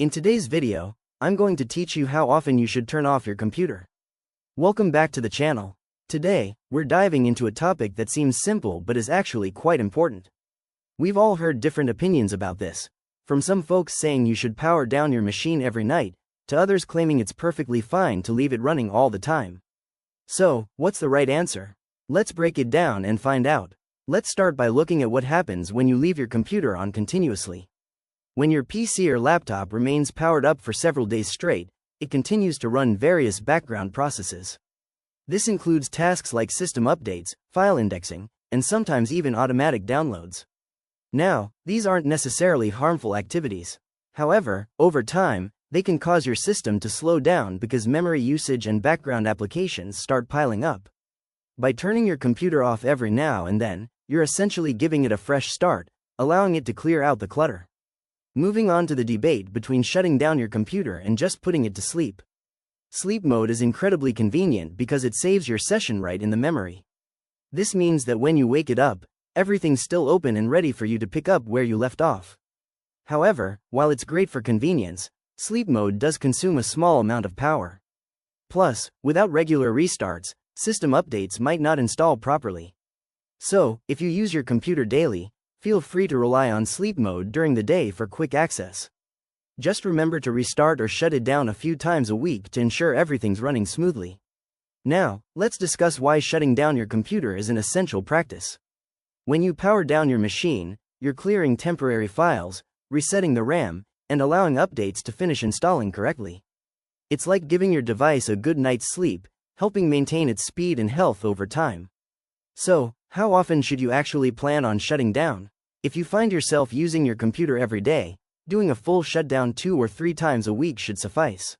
In today's video, I'm going to teach you how often you should turn off your computer. Welcome back to the channel. Today, we're diving into a topic that seems simple but is actually quite important. We've all heard different opinions about this, from some folks saying you should power down your machine every night, to others claiming it's perfectly fine to leave it running all the time. So, what's the right answer? Let's break it down and find out. Let's start by looking at what happens when you leave your computer on continuously. When your PC or laptop remains powered up for several days straight, it continues to run various background processes. This includes tasks like system updates, file indexing, and sometimes even automatic downloads. Now, these aren't necessarily harmful activities. However, over time, they can cause your system to slow down because memory usage and background applications start piling up. By turning your computer off every now and then, you're essentially giving it a fresh start, allowing it to clear out the clutter. Moving on to the debate between shutting down your computer and just putting it to sleep. Sleep mode is incredibly convenient because it saves your session right in the memory. This means that when you wake it up, everything's still open and ready for you to pick up where you left off. However, while it's great for convenience, sleep mode does consume a small amount of power. Plus, without regular restarts, system updates might not install properly. So, if you use your computer daily, feel free to rely on sleep mode during the day for quick access. Just remember to restart or shut it down a few times a week to ensure everything's running smoothly. Now, let's discuss why shutting down your computer is an essential practice. When you power down your machine, you're clearing temporary files, resetting the RAM, and allowing updates to finish installing correctly. It's like giving your device a good night's sleep, helping maintain its speed and health over time. So, how often should you actually plan on shutting down? If you find yourself using your computer every day, doing a full shutdown 2 or 3 times a week should suffice.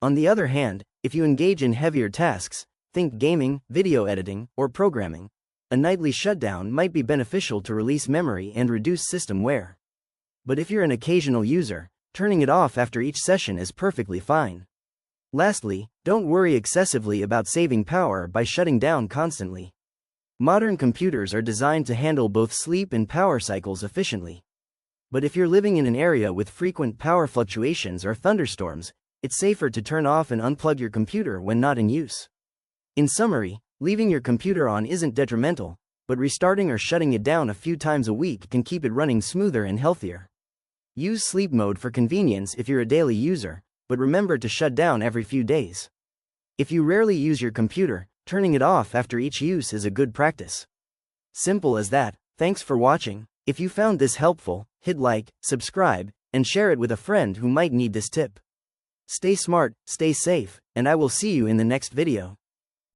On the other hand, if you engage in heavier tasks, think gaming, video editing, or programming, a nightly shutdown might be beneficial to release memory and reduce system wear. But if you're an occasional user, turning it off after each session is perfectly fine. Lastly, don't worry excessively about saving power by shutting down constantly. Modern computers are designed to handle both sleep and power cycles efficiently. But if you're living in an area with frequent power fluctuations or thunderstorms, it's safer to turn off and unplug your computer when not in use. In summary, leaving your computer on isn't detrimental, but restarting or shutting it down a few times a week can keep it running smoother and healthier. Use sleep mode for convenience if you're a daily user, but remember to shut down every few days. If you rarely use your computer, turning it off after each use is a good practice. Simple as that. Thanks for watching. If you found this helpful, hit like, subscribe, and share it with a friend who might need this tip. Stay smart, stay safe, and I will see you in the next video.